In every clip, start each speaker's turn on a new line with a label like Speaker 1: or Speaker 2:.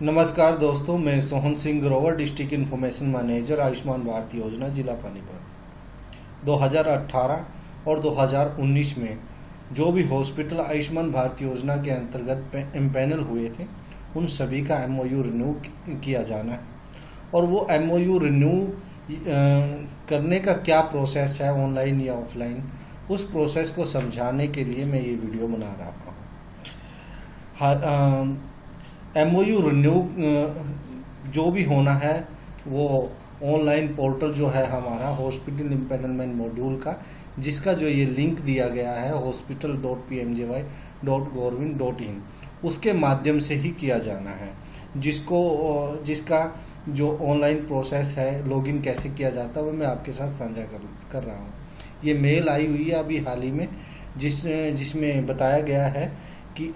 Speaker 1: नमस्कार दोस्तों, मैं Sohan Singh Grover, district information manager, Ayushman Bharat योजना, जिला पानीपत। 2018 और 2019 में जो भी हॉस्पिटल आयुष्मान भारत योजना के अंतर्गत एम्पैनल हुए थे, उन सभी का एमओयू रिन्यू किया जाना है। और वो एमओयू रिन्यू करने का क्या प्रोसेस है, ऑनलाइन या ऑफलाइन, उस प्रोसेस को समझाने के लिए मैं ये वीडियो बना रहा हूँ। एमओयू रिन्यू जो भी होना है वो ऑनलाइन पोर्टल जो है हमारा हॉस्पिटल इम्पैनलमेंट मॉड्यूल का, जिसका जो ये लिंक दिया गया है hospital.pmjy.gov.in, उसके माध्यम से ही किया जाना है। जिसका जो ऑनलाइन प्रोसेस है, लॉगिन कैसे किया जाता है, वो मैं आपके साथ साझा कर रहा हूँ। ये मेल आई हुई है अभी हाल ही में, जिसमें बताया गया है कि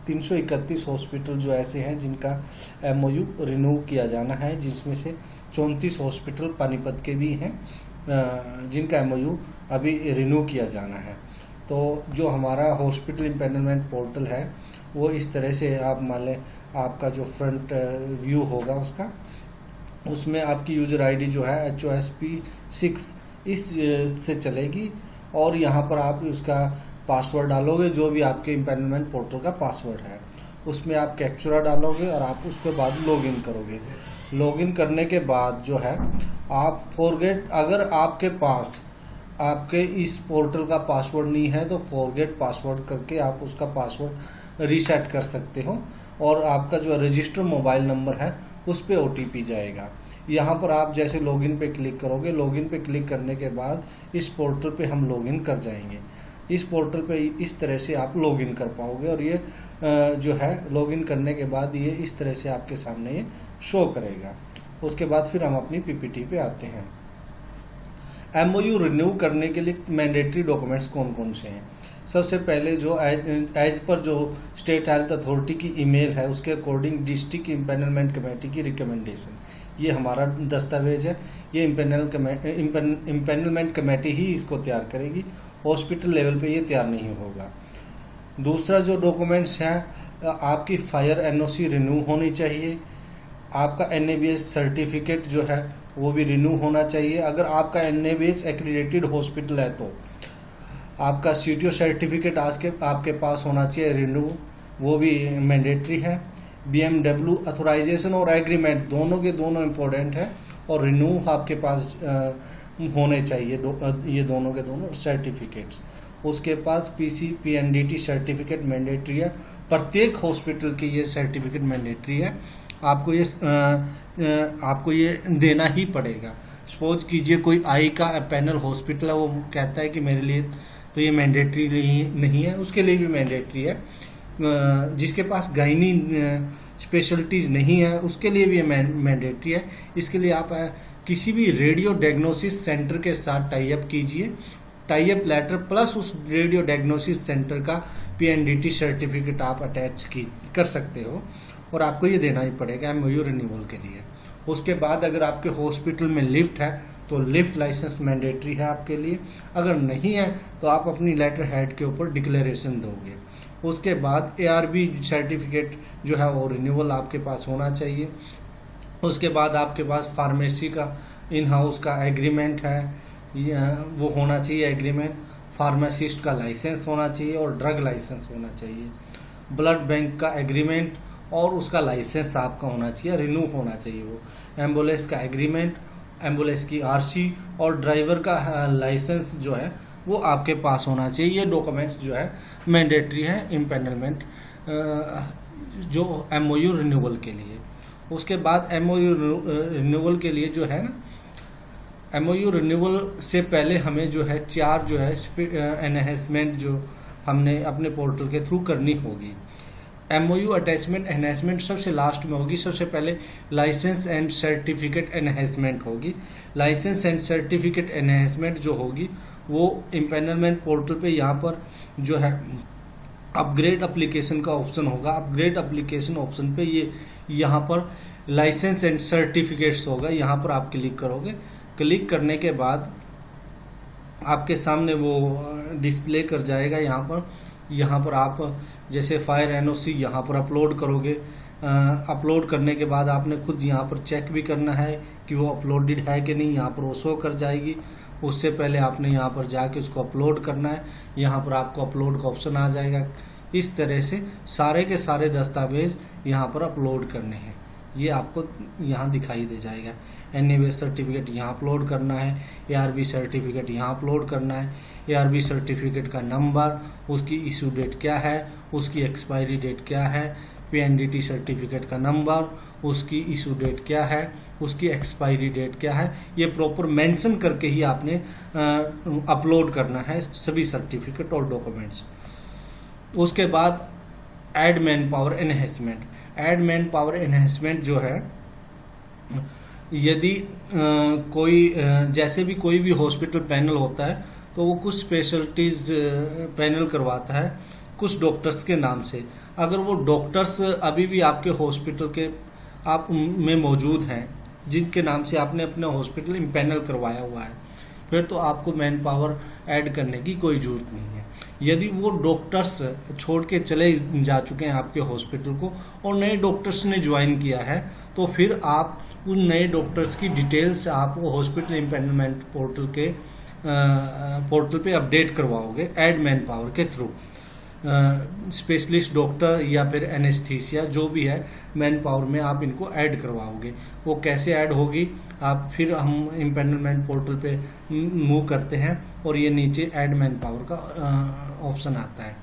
Speaker 1: 331 हॉस्पिटल जो ऐसे हैं जिनका एमओयू रिन्यू किया जाना है, जिसमें से 34 हॉस्पिटल पानीपत के भी हैं जिनका एमओयू अभी रिन्यू किया जाना है। तो जो हमारा हॉस्पिटल इम्पैनलमेंट पोर्टल है वो इस तरह से, आप मान लें आपका जो फ्रंट व्यू होगा उसमें आपकी यूजर आईडी जो है HOSP6 इस से चलेगी, और यहाँ पर आप उसका पासवर्ड डालोगे, जो भी आपके इम्पैनलमेंट पोर्टल का पासवर्ड है। उसमें आप कैप्चुरा डालोगे और आप उसके बाद लॉगिन करोगे। लॉगिन करने के बाद जो है आप फॉरगेट, अगर आपके पास आपके इस पोर्टल का पासवर्ड नहीं है तो फॉरगेट पासवर्ड करके आप उसका पासवर्ड रीसेट कर सकते हो, और आपका जो रजिस्टर मोबाइल नंबर है उस पर OTP जाएगा। यहाँ पर आप जैसे लॉगिन पे क्लिक करोगे, लॉगिन पे क्लिक करने के बाद इस पोर्टल पे हम लॉगिन कर जाएंगे। इस पोर्टल पे इस तरह से आप लॉगिन कर पाओगे, और ये जो है लॉगिन करने के बाद ये इस तरह से आपके सामने ये शो करेगा। उसके बाद फिर हम अपनी PPT पे आते हैं। एमओयू रिन्यू करने के लिए मैंडेटरी डॉक्यूमेंट्स कौन कौन से हैं? सबसे पहले जो एज पर जो स्टेट हेल्थ अथॉरिटी की ईमेल है, उसके अकॉर्डिंग डिस्ट्रिक्ट इम्पैनलमेंट कमेटी की रिकमेंडेशन, ये हमारा दस्तावेज है। ये इम्पैनलमेंट कमेटी ही इसको तैयार करेगी, हॉस्पिटल लेवल पे ये तैयार नहीं होगा। दूसरा जो डॉक्यूमेंट्स हैं, आपकी फायर NOC रिन्यू होनी चाहिए। आपका NABH सर्टिफिकेट जो है वो भी रिन्यू होना चाहिए। अगर आपका NABH एक्रीडेटेड हॉस्पिटल है तो आपका CTO सर्टिफिकेट आपके पास होना चाहिए रिन्यू, वो भी मैंडेटरी है। BMW अथोराइजेशन और एग्रीमेंट दोनों के दोनों इम्पोर्टेंट है, और रिन्यू आपके पास होने चाहिए ये दोनों के दोनों सर्टिफिकेट्स। उसके बाद PCPNDT सर्टिफिकेट मैंडेटरी है। प्रत्येक हॉस्पिटल की ये सर्टिफिकेट मैंडेटरी है, आपको ये देना ही पड़ेगा। सपोज कीजिए कोई आई का पैनल हॉस्पिटल है, वो कहता है कि मेरे लिए तो ये मैंडेटरी नहीं है, उसके लिए भी मैंडेटरी है। जिसके पास गायनी स्पेशलिटीज नहीं है उसके लिए भी ये मैंडेटरी है। इसके लिए आप किसी भी रेडियो डायग्नोसिस सेंटर के साथ टाई अप कीजिए, टाई अप लेटर प्लस उस रेडियो डायग्नोसिस सेंटर का PNDT सर्टिफिकेट आप अटैच कर सकते हो, और आपको ये देना ही पड़ेगा एमओयू रिन्यूअल के लिए। उसके बाद अगर आपके हॉस्पिटल में लिफ्ट है तो लिफ्ट लाइसेंस मैंडेटरी है आपके लिए। अगर नहीं है तो आप अपनी लेटर हेड के ऊपर डिक्लेरेशन दोगे। उसके बाद ARB सर्टिफिकेट जो है वो रिन्यूअल आपके पास होना चाहिए। उसके बाद आपके पास फार्मेसी का इन हाउस का एग्रीमेंट है, वो होना चाहिए एग्रीमेंट। फार्मासिस्ट का लाइसेंस होना चाहिए और ड्रग लाइसेंस होना चाहिए। ब्लड बैंक का एग्रीमेंट और उसका लाइसेंस आपका होना चाहिए, रिन्यू होना चाहिए वो। एम्बुलेंस का एग्रीमेंट, एम्बुलेंस की RC और ड्राइवर का लाइसेंस जो है वो आपके पास होना चाहिए। ये डॉक्यूमेंट्स जो है मैंडेटरी है इम्पैनलमेंट जो एमओयू रिन्यूअल के लिए। उसके बाद एमओयू रिन्यूअल के लिए जो है ना, एमओयू रिन्यूअल से पहले हमें जो है 4 जो है एनहेंसमेंट जो हमने अपने पोर्टल के थ्रू करनी होगी। एमओयू अटैचमेंट एनहेंसमेंट सबसे लास्ट में होगी। सबसे पहले लाइसेंस एंड सर्टिफिकेट एनहेंसमेंट होगी। लाइसेंस एंड सर्टिफिकेट एनहेंसमेंट जो होगी वो इम्पैनलमेंट पोर्टल पे यहाँ पर जो है अपग्रेड एप्लीकेशन का ऑप्शन होगा। अपग्रेड एप्लीकेशन ऑप्शन पे ये यहाँ पर लाइसेंस एंड सर्टिफिकेट्स होगा, यहाँ पर आप क्लिक करोगे। क्लिक करने के बाद आपके सामने वो डिस्प्ले कर जाएगा यहाँ पर यहाँ पर आप जैसे फायर एनओसी यहाँ पर अपलोड करोगे। अपलोड करने के बाद आपने खुद यहाँ पर चेक भी करना है कि वो अपलोडेड है कि नहीं, यहाँ पर वो शो कर जाएगी। उससे पहले आपने यहाँ पर जाके उसको अपलोड करना है, यहाँ पर आपको अपलोड का ऑप्शन आ जाएगा। इस तरह से सारे के सारे दस्तावेज यहाँ पर अपलोड करने हैं, ये आपको यहाँ दिखाई दे जाएगा। एनएबीएस सर्टिफिकेट यहाँ अपलोड करना है, एआरबी सर्टिफिकेट यहाँ अपलोड करना है, एआरबी सर्टिफिकेट का नंबर, उसकी इशू डेट क्या है, उसकी एक्सपायरी डेट क्या है, पीएनडीटी सर्टिफिकेट का नंबर, उसकी इशू डेट क्या है, उसकी एक्सपायरी डेट क्या है, ये प्रॉपर मेंशन करके ही आपने अपलोड करना है सभी सर्टिफिकेट और डॉक्यूमेंट्स। उसके बाद add man power enhancement. Add man power enhancement जो है, यदि कोई जैसे भी कोई भी हॉस्पिटल पैनल होता है तो वो कुछ स्पेशलिटीज पैनल करवाता है कुछ डॉक्टर्स के नाम से। अगर वो डॉक्टर्स अभी भी आपके हॉस्पिटल के आप में मौजूद हैं जिनके नाम से आपने अपना हॉस्पिटल इम्पैनल करवाया हुआ है, फिर तो आपको मैन पावर ऐड करने की कोई जरूरत नहीं है। यदि वो डॉक्टर्स छोड़ के चले जा चुके हैं आपके हॉस्पिटल को और नए डॉक्टर्स ने ज्वाइन किया है, तो फिर आप उन नए डॉक्टर्स की डिटेल्स आप हॉस्पिटल इम्पैनलमेंट पोर्टल पे अपडेट करवाओगे ऐड मैन पावर के थ्रू। स्पेशलिस्ट डॉक्टर या फिर एनेस्थीसिया जो भी है मैन पावर में आप इनको ऐड करवाओगे। वो कैसे ऐड होगी, आप फिर हम इम्पैनलमेंट पोर्टल पे मूव करते हैं और ये नीचे ऐड मैन पावर का ऑप्शन आता है।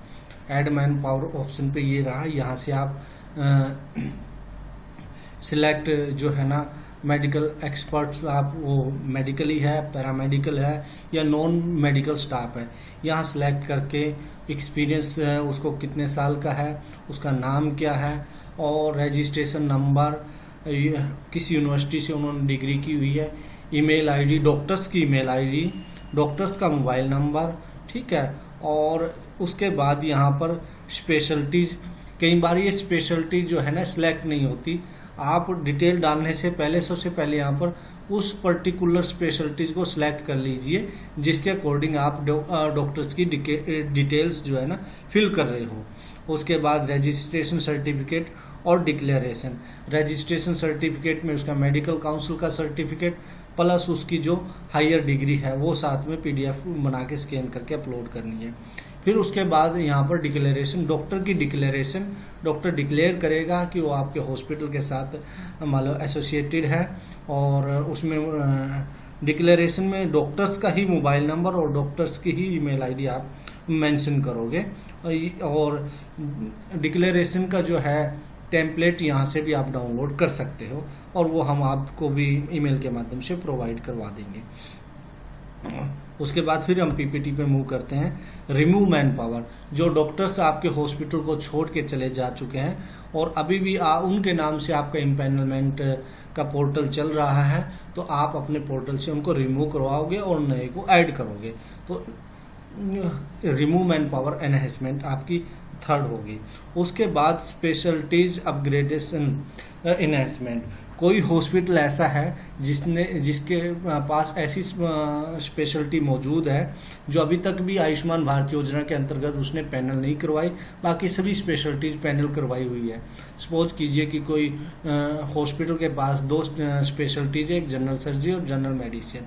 Speaker 1: ऐड मैन पावर ऑप्शन पे ये रहा, यहाँ से आप सिलेक्ट जो है ना मेडिकल एक्सपर्ट्स, आप वो मेडिकली है, पैरामेडिकल है या नॉन मेडिकल स्टाफ है, यहाँ सिलेक्ट करके एक्सपीरियंस उसको कितने साल का है, उसका नाम क्या है और रजिस्ट्रेशन नंबर, किस यूनिवर्सिटी से उन्होंने डिग्री की हुई है, ईमेल आईडी, डॉक्टर्स की ईमेल आईडी, डॉक्टर्स का मोबाइल नंबर, ठीक है। और उसके बाद यहाँ पर स्पेशलिटीज, कई बार ये स्पेशलिटी जो है ना सिलेक्ट नहीं होती। आप डिटेल डालने से पहले सबसे पहले यहाँ पर उस पर्टिकुलर स्पेशलिटीज को सिलेक्ट कर लीजिए जिसके अकॉर्डिंग आप डॉक्टर्स की डिटेल्स जो है ना फिल कर रहे हो। उसके बाद रजिस्ट्रेशन सर्टिफिकेट और डिक्लेरेशन। रजिस्ट्रेशन सर्टिफिकेट में उसका मेडिकल काउंसिल का सर्टिफिकेट प्लस उसकी जो हायर डिग्री है वो साथ में पीडीएफ बना के स्कैन करके अपलोड करनी है। फिर उसके बाद यहाँ पर डिक्लेरेशन, डॉक्टर की डिक्लेरेशन, डॉक्टर डिक्लेयर करेगा कि वो आपके हॉस्पिटल के साथ मान लो एसोसिएटेड है और उसमें डिक्लेरेशन में डॉक्टर्स का ही मोबाइल नंबर और डॉक्टर्स की ही ईमेल आईडी आप मेंशन करोगे। और डिक्लेरेशन का जो है टेम्पलेट यहाँ से भी आप डाउनलोड कर सकते हो और वो हम आपको भी ईमेल के माध्यम से प्रोवाइड करवा देंगे। उसके बाद फिर हम पीपीटी पे मूव करते हैं। रिमूव मैन पावर, जो डॉक्टर्स आपके हॉस्पिटल को छोड़ के चले जा चुके हैं और अभी भी उनके नाम से आपका इम्पैनलमेंट का पोर्टल चल रहा है, तो आप अपने पोर्टल से उनको रिमूव करवाओगे और नए को ऐड करोगे। तो रिमूव मैन पावर एनहेंसमेंट आपकी थर्ड होगी। उसके बाद स्पेशलिटीज अपग्रेडेशन एनहेंसमेंट। कोई हॉस्पिटल ऐसा है जिसके पास ऐसी स्पेशलिटी मौजूद है जो अभी तक भी आयुष्मान भारत योजना के अंतर्गत उसने पैनल नहीं करवाई, बाकी सभी स्पेशलिटीज पैनल करवाई हुई है। सपोज कीजिए कि कोई हॉस्पिटल के पास दो स्पेशलिटीज है, एक जनरल सर्जरी और जनरल मेडिसिन।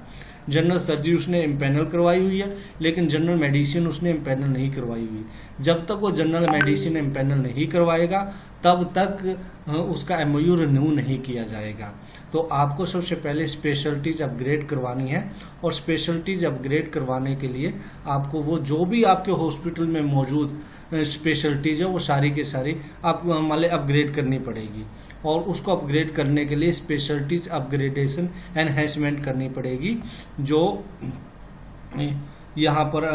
Speaker 1: जनरल सर्जरी उसने इम्पैनल करवाई हुई है लेकिन जनरल मेडिसिन उसने इम्पैनल नहीं करवाई हुई। जब तक वो जनरल मेडिसिन इम्पैनल नहीं करवाएगा तब तक उसका एमओयू रिन्यू नहीं किया जाएगा। तो आपको सबसे पहले स्पेशलिटीज अपग्रेड करवानी है और स्पेशलिटीज अपग्रेड करवाने के लिए आपको वो जो भी आपके हॉस्पिटल में मौजूद स्पेशलिटीज है वो सारी की सारी आप मान अपग्रेड करनी पड़ेगी और उसको अपग्रेड करने के लिए स्पेशलिटीज अपग्रेडेशन एनहेंसमेंट करनी पड़ेगी। जो यहाँ पर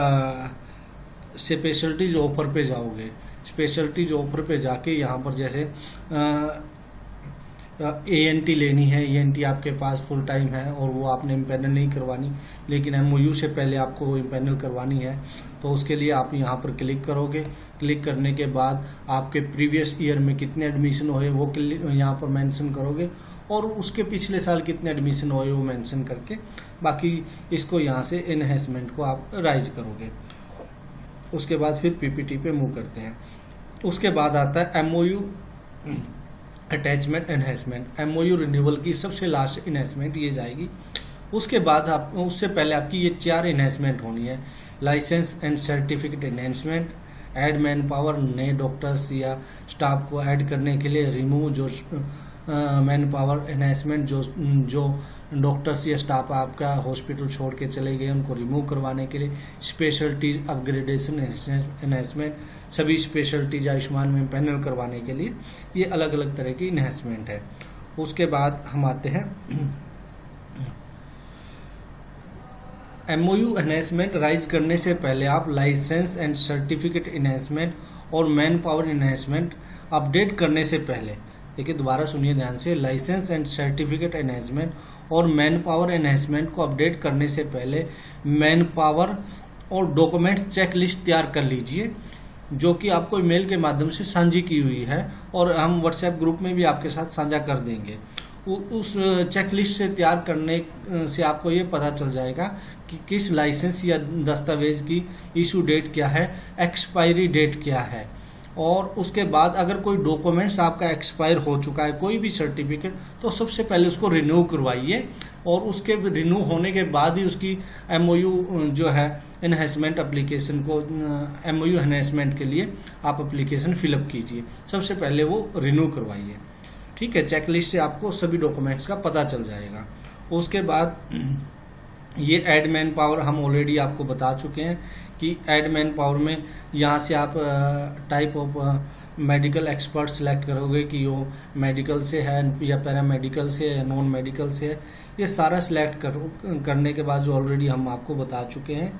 Speaker 1: स्पेशलिटीज ऑफर पे जाओगे, स्पेशलिटीज ऑफर पे जाके यहाँ पर जैसे एएनटी लेनी है, एएनटी आपके पास फुल टाइम है और वो आपने इम्पैनल नहीं करवानी लेकिन एमओयू से पहले आपको वो इम्पैनल करवानी है, तो उसके लिए आप यहाँ पर क्लिक करोगे। क्लिक करने के बाद आपके प्रीवियस ईयर में कितने एडमिशन हुए वो यहाँ पर मेंशन करोगे और उसके पिछले साल कितने एडमिशन हुए वो मेंशन करके बाकी इसको यहाँ से एनहेंसमेंट को आप राइज करोगे। उसके बाद फिर पीपीटी पे मूव करते हैं। उसके बाद आता है MOU attachment enhancement. MOU renewal की सबसे लास्ट इन्हेंसमेंट ये जाएगी। उसके बाद आप उससे पहले आपकी ये 4 इन्हेंसमेंट होनी है। License and certificate enhancement, add man power, नए डॉक्टर्स या स्टाफ को ऐड करने के लिए, रिमूव जो मैन पावर एनहेंसमेंट, जो डॉक्टर्स या स्टाफ आपका हॉस्पिटल छोड़ के चले गए उनको रिमूव करवाने के लिए, स्पेशलिटीज अपग्रेडेशन एनहेंसमेंट, सभी स्पेशलिटीज आयुष्मान में पैनल करवाने के लिए, ये अलग अलग तरह की इन्हेंसमेंट है। उसके बाद हम आते हैं एमओयू एनहेंसमेंट राइज करने से पहले आप लाइसेंस एंड सर्टिफिकेट इन्हेंसमेंट और मैन पावर इन्हेंसमेंट अपडेट करने से पहले, देखिए दोबारा सुनिए ध्यान से, लाइसेंस एंड सर्टिफिकेट एनहेंसमेंट और मैन पावर एनहेंसमेंट को अपडेट करने से पहले मैन पावर और डॉक्यूमेंट चेकलिस्ट तैयार कर लीजिए, जो कि आपको ईमेल के माध्यम से साझी की हुई है और हम व्हाट्सएप ग्रुप में भी आपके साथ साझा कर देंगे। उस चेकलिस्ट से तैयार करने से आपको ये पता चल जाएगा कि किस लाइसेंस या दस्तावेज की इशू डेट क्या है, एक्सपायरी डेट क्या है। और उसके बाद अगर कोई डॉक्यूमेंट्स आपका एक्सपायर हो चुका है, कोई भी सर्टिफिकेट, तो सबसे पहले उसको रिन्यू करवाइए और उसके रिन्यू होने के बाद ही उसकी एमओयू जो है एनहेंसमेंट एप्लीकेशन को, एमओयू एनहेंसमेंट के लिए आप एप्लीकेशन फिलअप कीजिए। सबसे पहले वो रिन्यू करवाइए, ठीक है। चेकलिस्ट से आपको सभी डॉक्यूमेंट्स का पता चल जाएगा। उसके बाद ये ऐड मैन पावर हम ऑलरेडी आपको बता चुके हैं कि ऐड मैन पावर में यहाँ से आप type of medical expert select करोगे कि वो मेडिकल से है या पैरामेडिकल से है, नॉन मेडिकल से है। ये सारा सिलेक्ट करने के बाद जो ऑलरेडी हम आपको बता चुके हैं,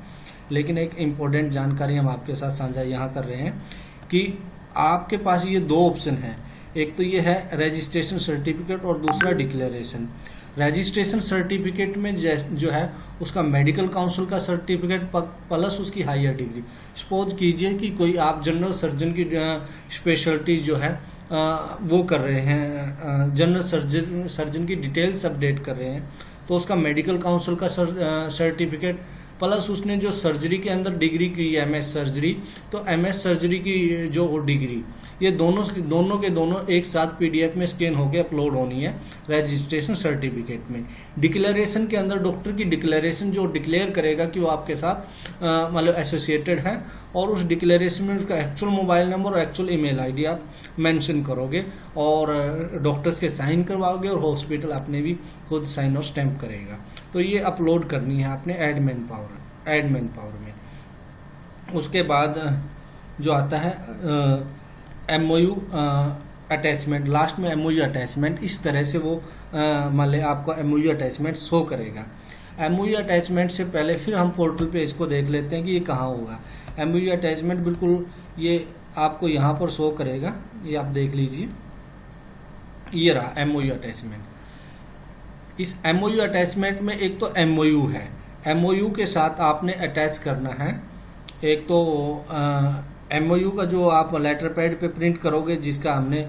Speaker 1: लेकिन एक इम्पोर्टेंट जानकारी हम आपके साथ साझा यहाँ कर रहे हैं कि आपके पास ये 2 ऑप्शन हैं। एक तो ये है रजिस्ट्रेशन सर्टिफिकेट और दूसरा डिक्लेरेशन। रजिस्ट्रेशन सर्टिफिकेट में जो है उसका मेडिकल काउंसिल का सर्टिफिकेट प्लस उसकी हायर डिग्री। सपोज कीजिए कि कोई आप जनरल सर्जन की स्पेशलिटी जो है वो कर रहे हैं, जनरल सर्जन की डिटेल्स अपडेट कर रहे हैं, तो उसका मेडिकल काउंसिल का सर्टिफिकेट प्लस उसने जो सर्जरी के अंदर डिग्री की है एमएस सर्जरी, तो एमएस सर्जरी की जो डिग्री, ये दोनों के दोनों एक साथ पीडीएफ में स्कैन होकर अपलोड होनी है रजिस्ट्रेशन सर्टिफिकेट में। डिक्लेरेशन के अंदर डॉक्टर की डिक्लेरेशन जो डिक्लेयर करेगा कि वो आपके साथ मतलब एसोसिएटेड है, और उस डिक्लेरेशन में उसका एक्चुअल मोबाइल नंबर और एक्चुअल ईमेल आईडी आप मेंशन करोगे और डॉक्टर्स के साइन करवाओगे और हॉस्पिटल आपने भी खुद साइन और स्टैंप करेगा। तो ये अपलोड करनी है आपने ऐड मैन पावर में। उसके बाद जो आता है एमओयू अटैचमेंट, लास्ट में एमओयू अटैचमेंट, इस तरह से वो मान ले आपको एमओयू अटैचमेंट शो करेगा। एमओयू अटैचमेंट से पहले फिर हम पोर्टल पे इसको देख लेते हैं कि ये कहाँ होगा। एमओयू अटैचमेंट बिल्कुल ये आपको यहाँ पर शो करेगा, ये आप देख लीजिए, ये रहा एमओयू अटैचमेंट। इस एमओयू अटैचमेंट में एक तो एमओयू है, एमओयू के साथ आपने अटैच करना है। एक तो एमओयू का जो आप लेटर पैड पे प्रिंट करोगे, जिसका हमने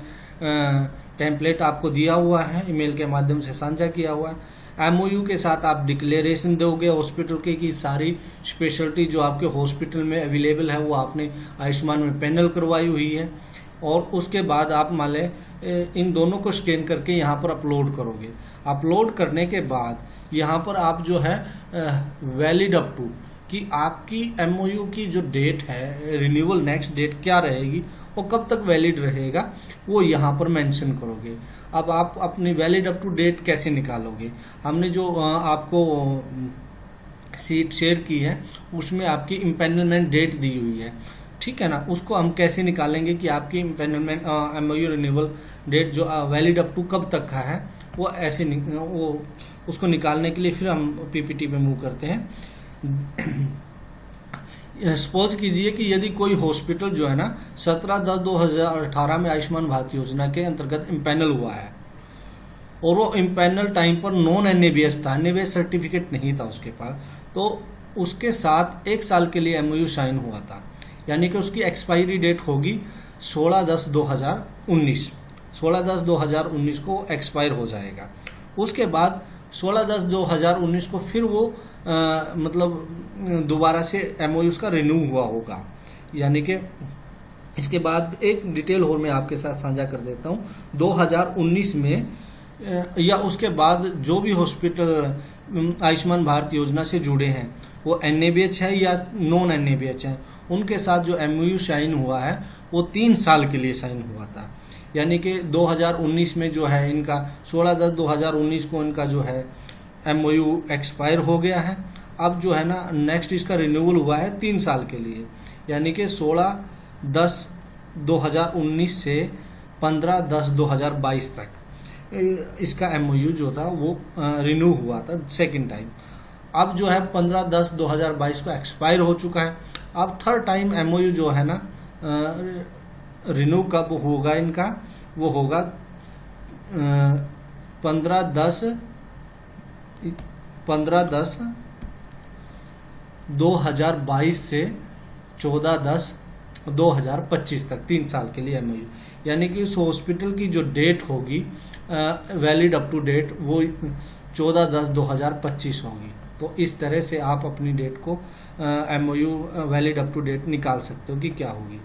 Speaker 1: टेम्पलेट आपको दिया हुआ है, ईमेल के माध्यम से साझा किया हुआ है। एमओयू के साथ आप डिक्लेरेशन दोगे हॉस्पिटल के कि सारी स्पेशलिटी जो आपके हॉस्पिटल में अवेलेबल है वो आपने आयुष्मान में पैनल करवाई हुई है। और उसके बाद आप मान लें इन दोनों को स्कैन करके यहाँ पर अपलोड करोगे। अपलोड करने के बाद यहाँ पर आप जो है वैलिड अप टू कि आपकी एमओयू की जो डेट है, रिन्यूअल नेक्स्ट डेट क्या रहेगी, वो कब तक वैलिड रहेगा, वो यहाँ पर मेंशन करोगे। अब आप अपनी वैलिड अप टू डेट कैसे निकालोगे? हमने जो आपको सीट शेयर की है उसमें आपकी इम्पेनलमेंट डेट दी हुई है, ठीक है ना। उसको हम कैसे निकालेंगे कि आपकी इम्पेनलमेंट एमओयू रिन्यूअल डेट जो वैलिड अप टू कब तक का है, वो ऐसे वो उसको निकालने के लिए फिर हम पीपीटी पे मूव करते हैं। सपोज कीजिए कि यदि कोई हॉस्पिटल जो है ना 17/10/2018 में आयुष्मान भारत योजना के अंतर्गत इम्पैनल हुआ है और वो इम्पैनल टाइम पर नॉन एनएबीएस था, एनएबीएस सर्टिफिकेट नहीं था उसके पास, तो उसके साथ 1 साल के लिए एमओयू साइन हुआ था, यानी कि उसकी एक्सपायरी डेट होगी 16/10/2019। 16/10/2019 को एक्सपायर हो जाएगा। उसके बाद 16/10/2019 को फिर वो मतलब दोबारा से एमओयू का रिन्यू हुआ होगा। यानी कि इसके बाद एक डिटेल और मैं आपके साथ साझा कर देता हूँ। 2019 में या उसके बाद जो भी हॉस्पिटल आयुष्मान भारत योजना से जुड़े हैं, वो NABH है या नॉन NABH है, उनके साथ जो MOU साइन हुआ है वो 3 साल के लिए साइन हुआ था। यानी कि 2019 में जो है इनका 16/10/2019 को इनका जो है MOU एक्सपायर हो गया है। अब जो है ना नेक्स्ट इसका रिन्यूअल हुआ है 3 साल के लिए, यानी कि 16/10/2019 से 15/10/2022 तक इसका MOU जो था वो रिन्यू हुआ था सेकंड टाइम। अब जो है 15/10/2022 को एक्सपायर हो चुका है। अब थर्ड टाइम MOU जो है ना रिन्यू कब होगा इनका, वो होगा 15/10/2022 से 14/10/2025 तक 3 साल के लिए MOU। यानी कि उस हॉस्पिटल की जो डेट होगी वैलिड अप टू डेट वो 14/10/2025 होगी। तो इस तरह से आप अपनी डेट को MOU valid up to date निकाल सकते हो कि क्या होगी।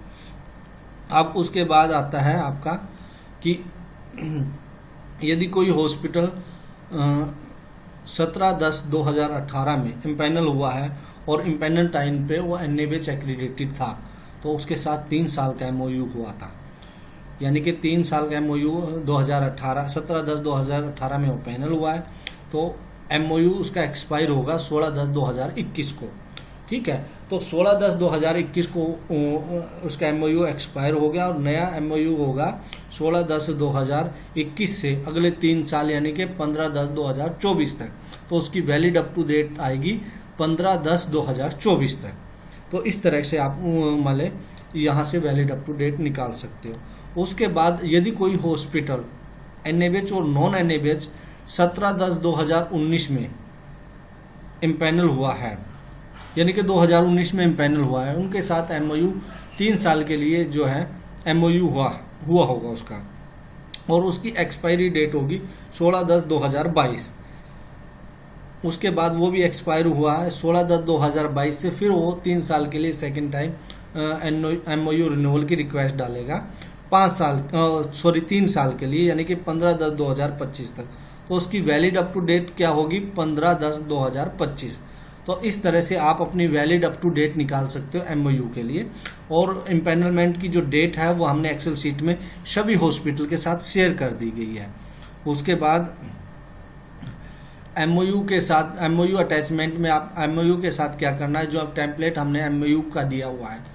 Speaker 1: अब उसके बाद आता है आपका कि यदि कोई हॉस्पिटल 17/10/2018 में इम्पैनल हुआ है और इम्पैनल टाइम पे वो NABH एक्रीडेटेड था, तो उसके साथ 3 साल का MOU हुआ था। यानी कि 3 साल का MOU 17/10/2018 में वो पैनल हुआ है, तो MOU उसका एक्सपायर होगा 16/10/2021 को। ठीक है, तो 16/10/2021 को उसका MOU एक्सपायर हो गया और नया MOU होगा 16/10/2021 से अगले 3 साल यानी कि 15/10/2024 तक। तो उसकी वैलिड अप टू डेट आएगी 15/10/2024 तक। तो इस तरह से आप माले यहाँ से वैलिड अप टू डेट निकाल सकते हो। उसके बाद यदि कोई हॉस्पिटल NABH और नॉन NABH 17/10/2019 में इम्पैनल हुआ है, यानी कि 2019 में इम्पैनल हुआ है, उनके साथ MOU 3 साल के लिए जो है MOU हुआ होगा उसका, और उसकी एक्सपायरी डेट होगी 16/10/2022। उसके बाद वो भी एक्सपायर हुआ है 16/10/2022 से, फिर वो 3 साल के लिए सेकेंड टाइम MOU रिन्यूअल की रिक्वेस्ट डालेगा 3 साल के लिए, यानी कि 15/10/2025 तक। तो उसकी वैलिड अप टू डेट क्या होगी 15/10/2025। तो इस तरह से आप अपनी वैलिड अप टू डेट निकाल सकते हो MOU के लिए। और इम्पैनलमेंट की जो डेट है वो हमने एक्सेल शीट में सभी हॉस्पिटल के साथ शेयर कर दी गई है। उसके बाद MOU के साथ MOU अटैचमेंट में आप MOU के साथ क्या करना है, जो अब टेम्पलेट हमने MOU का दिया हुआ है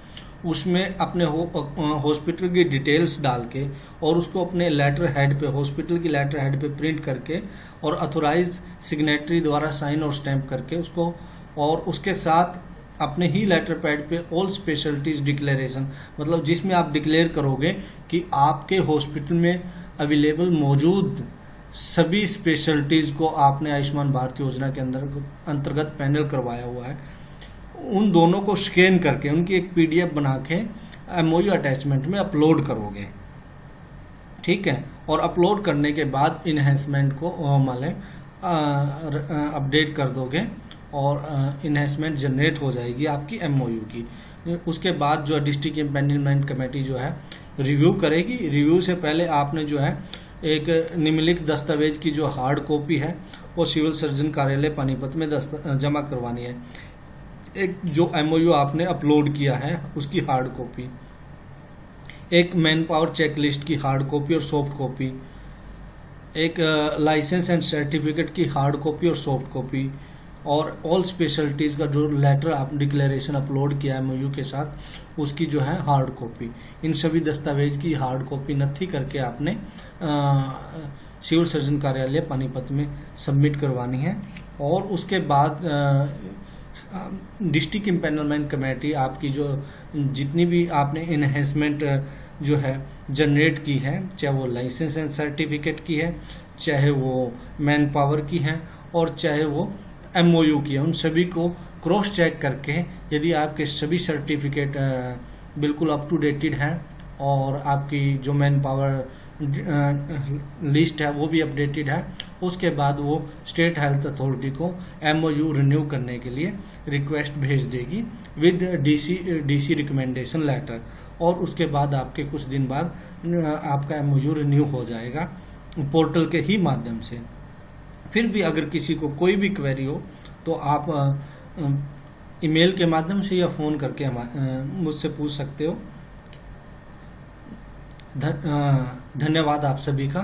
Speaker 1: उसमें अपने हॉस्पिटल की डिटेल्स डाल के और उसको अपने लेटर हेड पे, हॉस्पिटल की लेटर हेड पे प्रिंट करके और अथोराइज सिग्नेटरी द्वारा साइन और स्टैंप करके उसको, और उसके साथ अपने ही लेटर पैड पे ऑल स्पेशलिटीज डिक्लेरेशन, मतलब जिसमें आप डिक्लेयर करोगे कि आपके हॉस्पिटल में अवेलेबल मौजूद सभी स्पेशलिटीज को आपने आयुष्मान भारत योजना के अंतर्गत पैनल करवाया हुआ है, उन दोनों को स्कैन करके उनकी एक PDF बना के MOU अटैचमेंट में अपलोड करोगे। ठीक है, और अपलोड करने के बाद इन्हेंसमेंट को अपडेट कर दोगे और इन्हेंसमेंट जनरेट हो जाएगी आपकी MOU की। उसके बाद जो डिस्ट्रिक्ट इम्पैनलमेंट कमेटी जो है रिव्यू करेगी। रिव्यू से पहले आपने जो है एक निम्नलिखित दस्तावेज की जो हार्ड कॉपी है वो सिविल सर्जन कार्यालय पानीपत में जमा करवानी है। एक जो MOU आपने अपलोड किया है उसकी हार्ड कॉपी, एक मैन पावर चेक लिस्ट की हार्ड कॉपी और सॉफ्ट कॉपी, एक लाइसेंस एंड सर्टिफिकेट की हार्ड कॉपी और सॉफ्ट कॉपी, और ऑल स्पेशलिटीज का जो लेटर आप डिक्लेरेशन अपलोड किया MOU के साथ उसकी जो है हार्ड कॉपी। इन सभी दस्तावेज की हार्ड कॉपी नथी करके आपने सिविल सर्जन कार्यालय पानीपत में सबमिट करवानी है। और उसके बाद डिस्ट्रिक्ट इम्पैनलमेंट कमेटी आपकी जो जितनी भी आपने इन्हेंसमेंट जो है जनरेट की है, चाहे वो लाइसेंस एंड सर्टिफिकेट की है, चाहे वो मैन पावर की है, और चाहे वो MOU की है, उन सभी को क्रॉस चेक करके यदि आपके सभी सर्टिफिकेट बिल्कुल अप टू डेटेड हैं और आपकी जो मैन पावर लिस्ट है वो भी अपडेटेड है। उसके बाद वो स्टेट हेल्थ अथॉरिटी को MOU रिन्यू करने के लिए रिक्वेस्ट भेज देगी विद डीसी रिकमेंडेशन लेटर, और उसके बाद आपके कुछ दिन बाद आपका MOU रिन्यू हो जाएगा पोर्टल के ही माध्यम से। फिर भी अगर किसी को कोई भी क्वेरी हो तो आप ईमेल के माध्यम से या फ़ोन करके मुझसे पूछ सकते हो। धन्यवाद आप सभी का।